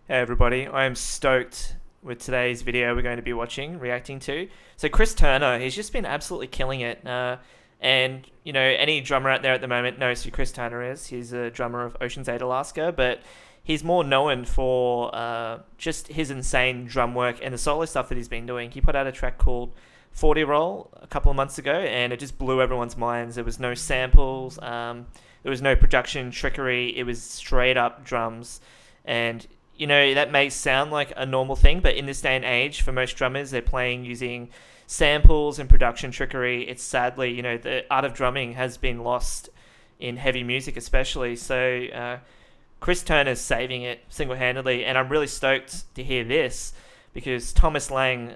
Hey everybody, I am stoked with today's video we're going to be reacting to. So Chris Turner, he's just been absolutely killing it. And, you know, any drummer out there at the moment knows who Chris Turner is. He's a drummer of Ocean's 8 Alaska, but he's more known for just his insane drum work and the solo stuff that he's been doing. He put out a track called 40 Roll a couple of months ago, and it just blew everyone's minds. There was no samples, there was no production trickery, it was straight up drums. And you know, that may sound like a normal thing, but in this day and age, for most drummers, they're playing using samples and production trickery. It's sadly, you know, the art of drumming has been lost in heavy music, especially. So, Chris Turner's saving it single-handedly, and I'm really stoked to hear this because Thomas Lang,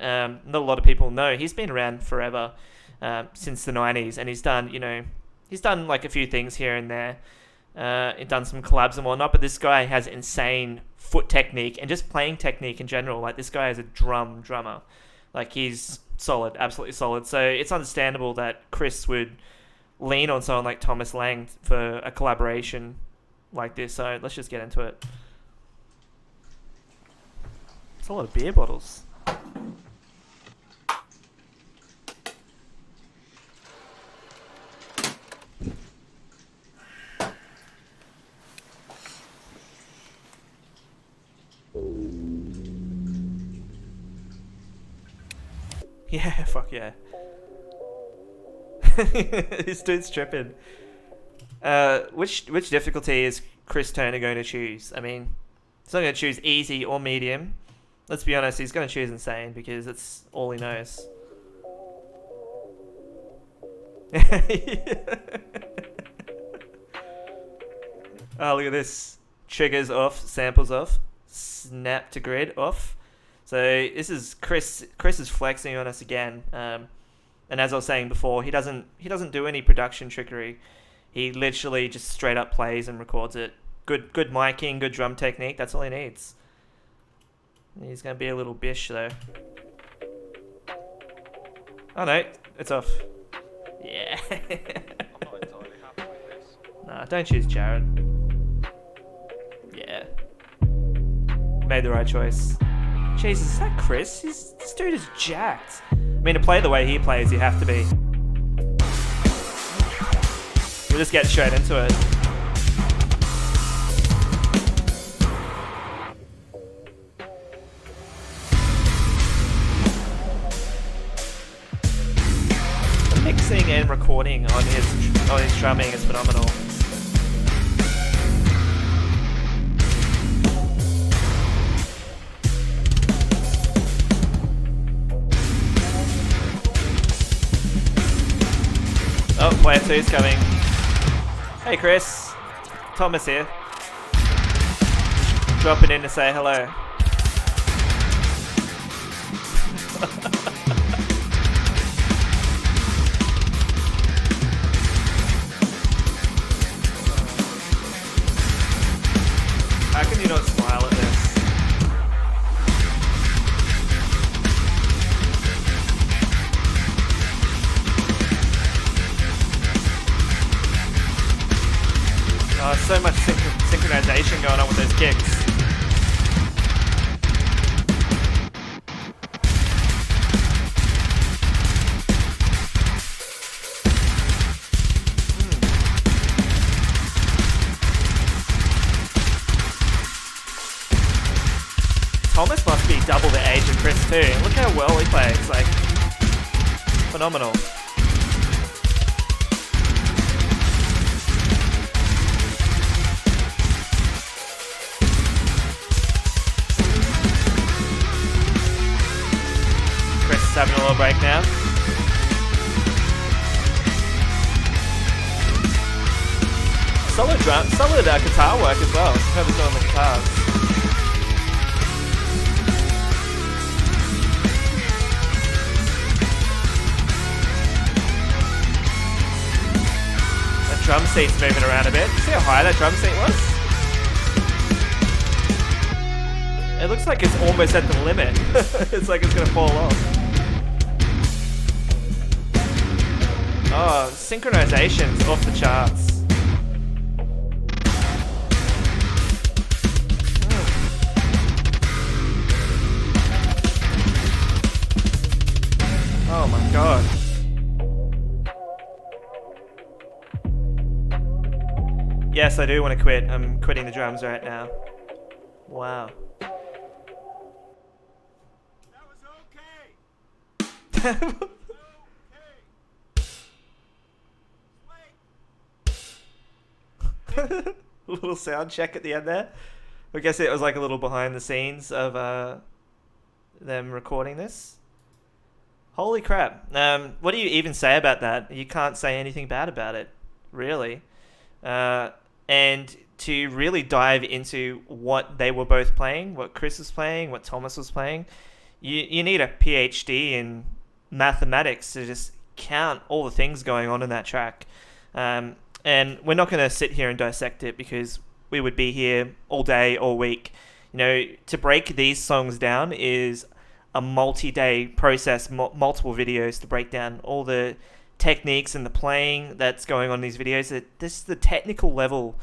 not a lot of people know, he's been around forever, since the 90s, and he's done like a few things here and there. Done some collabs and whatnot, but this guy has insane foot technique and just playing technique in general. Like, this guy is a drummer. Like, he's solid, absolutely solid. So it's understandable that Chris would lean on someone like Thomas Lang for a collaboration like this. So let's just get into it. It's a lot of beer bottles. Yeah, fuck yeah. This dude's tripping. Which difficulty is Chris Turner going to choose? I mean, he's not going to choose easy or medium. Let's be honest, he's going to choose insane because it's all he knows. Oh, look at this. Triggers off, samples off, snap to grid off. So this is Chris. Chris is flexing on us again. And as I was saying before, he doesn't do any production trickery. He literally just straight up plays and records it. Good miking, good drum technique. That's all he needs. He's gonna be a little bish though. Oh no, it's off. Yeah. I'm not entirely happy with this. Nah, don't choose Jared. Yeah. Made the right choice. Jesus, is that Chris? This dude is jacked. I mean, to play the way he plays, you have to be. We'll just get straight into it. The mixing and recording on his drumming is phenomenal. Oh, player 2's coming. Hey Chris, Thomas here. Dropping in to say hello. How can you not smile at this? Oh, so much synchronization going on with those kicks. Thomas must be double the age of Chris too. Look how well he plays, like, phenomenal. Chris is having a little break now. Solid guitar work as well. Whoever's doing the guitars. That drum seat's moving around a bit. See how high that drum seat was? It looks like it's almost at the limit. It's like it's gonna fall off. Oh, synchronization's off the charts. I do want to quit. I'm quitting the drums right now. Wow. That was okay. Okay. Wait. A little sound check at the end there. I guess it was like a little behind the scenes of them recording this. Holy crap. What do you even say about that? You can't say anything bad about it, really. And to really dive into what they were both playing, what Chris was playing, what Thomas was playing, you need a PhD in mathematics to just count all the things going on in that track. And we're not going to sit here and dissect it because we would be here all day, all week. You know, to break these songs down is a multi-day process, multiple videos to break down all the techniques and the playing that's going on in these videos. The technical level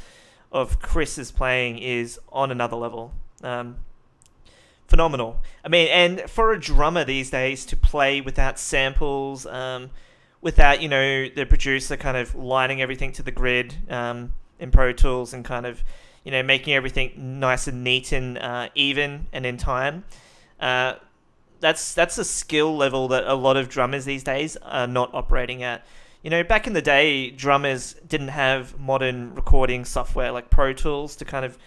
of Chris's playing is on another level. Phenomenal. I mean, and for a drummer these days to play without samples, without, you know, the producer kind of lining everything to the grid in Pro Tools and kind of, you know, making everything nice and neat and even and in time. That's a skill level that a lot of drummers these days are not operating at. You know, back in the day, drummers didn't have modern recording software like Pro Tools to kind of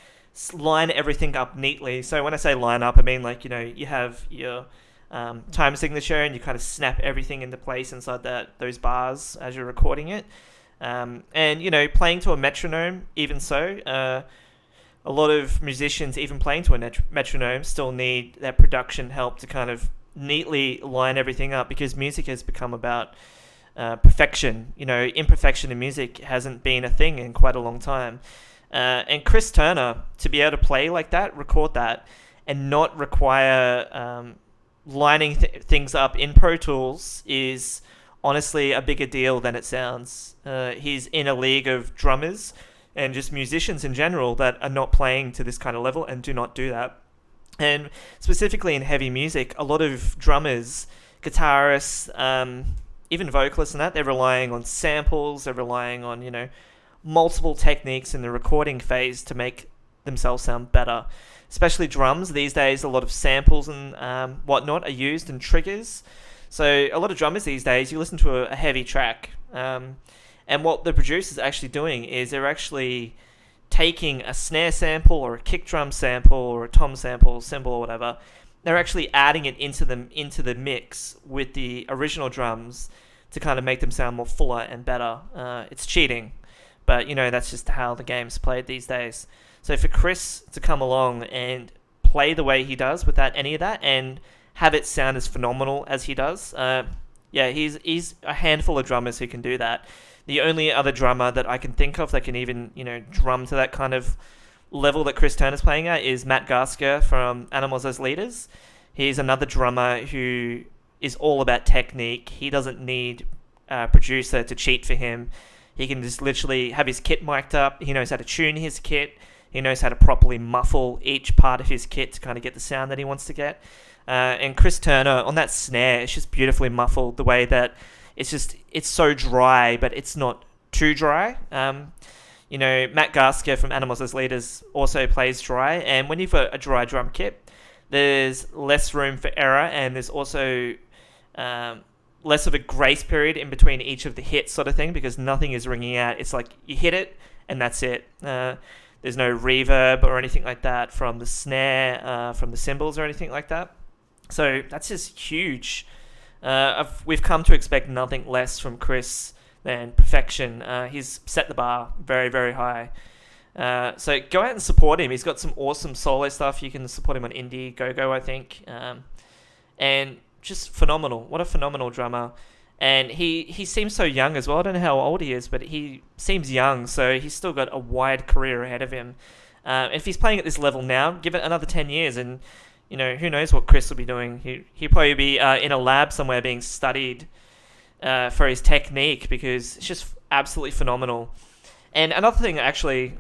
line everything up neatly. So when I say line up, I mean like, you know, you have your time signature and you kind of snap everything into place inside those bars as you're recording it. And, you know, playing to a metronome, even so, a lot of musicians, even playing to a metronome, still need that production help to kind of neatly line everything up because music has become about perfection. You know, imperfection in music hasn't been a thing in quite a long time. And Chris Turner, to be able to play like that, record that, and not require lining things up in Pro Tools is honestly a bigger deal than it sounds. He's in a league of drummers and just musicians in general that are not playing to this kind of level and do not do that. And specifically in heavy music, a lot of drummers, guitarists, even vocalists and that, they're relying on samples, they're relying on, you know, multiple techniques in the recording phase to make themselves sound better. Especially drums, these days a lot of samples and whatnot are used and triggers. So a lot of drummers these days, you listen to a heavy track, and what the producer's actually doing is they're actually taking a snare sample or a kick drum sample or a tom sample, cymbal or whatever. They're actually adding it into the mix with the original drums to kind of make them sound more fuller and better. It's cheating, but you know, that's just how the game's played these days. So for Chris to come along and play the way he does without any of that and have it sound as phenomenal as he does, he's a handful of drummers who can do that. The only other drummer that I can think of that can even, you know, drum to that kind of level that Chris Turner's playing at is Matt Gasker from Animals as Leaders. He's another drummer who is all about technique. He doesn't need a producer to cheat for him. He can just literally have his kit mic'd up. He knows how to tune his kit. He knows how to properly muffle each part of his kit to kind of get the sound that he wants to get. And Chris Turner, on that snare, it's just beautifully muffled the way that it's so dry, but it's not too dry. You know, Matt Gasker from Animals as Leaders also plays dry. And when you've got a dry drum kit, there's less room for error, and there's also less of a grace period in between each of the hits sort of thing, because nothing is ringing out. It's like you hit it and that's it. There's no reverb or anything like that from the snare, from the cymbals or anything like that. So that's just huge. We've come to expect nothing less from Chris than perfection. He's set the bar very, very high. So go out and support him. He's got some awesome solo stuff. You can support him on Indiegogo, I think. And just phenomenal. What a phenomenal drummer. And he seems so young as well. I don't know how old he is, but he seems young. So he's still got a wide career ahead of him. If he's playing at this level now, give it another 10 years and, you know, who knows what Chris will be doing. He'll probably be in a lab somewhere being studied for his technique, because it's just absolutely phenomenal. And another thing, actually,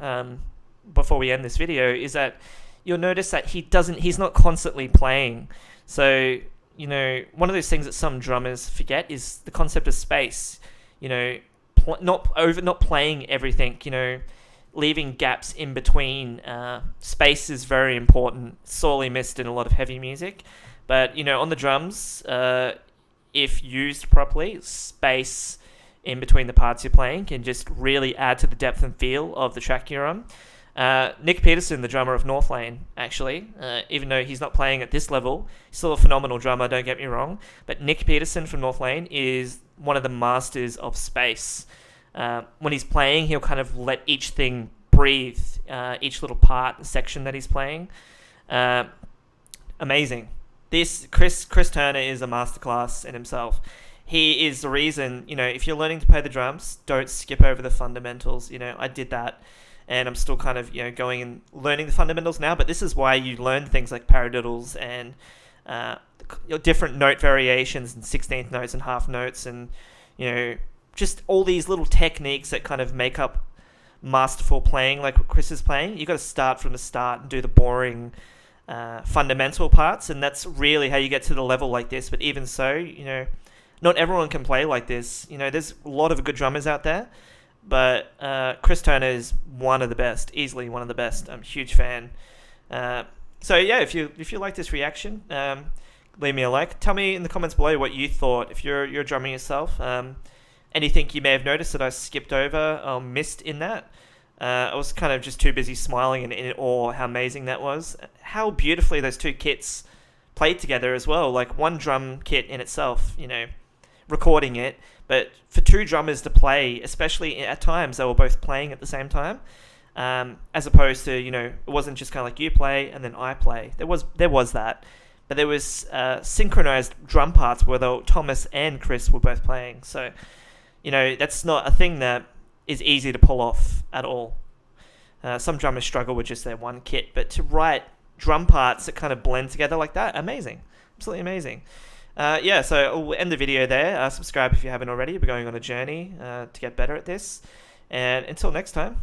before we end this video, is that you'll notice that he's not constantly playing. So, you know, one of those things that some drummers forget is the concept of space. You know, not playing everything. You know, leaving gaps in between. Space is very important, sorely missed in a lot of heavy music. But, on the drums, if used properly, space in between the parts you're playing can just really add to the depth and feel of the track you're on. Nick Peterson, the drummer of Northlane, actually, even though he's not playing at this level, he's still a phenomenal drummer, don't get me wrong. But Nick Peterson from Northlane is one of the masters of space. When he's playing, he'll kind of let each thing breathe, each little part and section that he's playing. Amazing. This Chris Turner is a masterclass in himself. He is the reason, if you're learning to play the drums, don't skip over the fundamentals. I did that, and I'm still kind of, going and learning the fundamentals now, but this is why you learn things like paradiddles and different note variations and 16th notes and half notes and, just all these little techniques that kind of make up masterful playing like what Chris is playing. You've got to start from the start and do the boring fundamental parts, and that's really how you get to the level like this. But even so, not everyone can play like this. There's a lot of good drummers out there, but Chris Turner is one of the best, easily one of the best. I'm a huge fan. So yeah, if you like this reaction, leave me a like. Tell me in the comments below what you thought. If you're drumming yourself, anything you may have noticed that I skipped over or missed in that. I was kind of just too busy smiling and in awe how amazing that was. How beautifully those two kits played together as well. Like one drum kit in itself, recording it, but for two drummers to play, especially at times they were both playing at the same time, as opposed to, it wasn't just kind of like you play and then I play. There was that, but there was synchronized drum parts where Thomas and Chris were both playing. So, that's not a thing that is easy to pull off at all. Some drummers struggle with just their one kit, but to write drum parts that kind of blend together like that, amazing. Absolutely amazing. So we'll end the video there. Subscribe if you haven't already. We're going on a journey to get better at this. And until next time,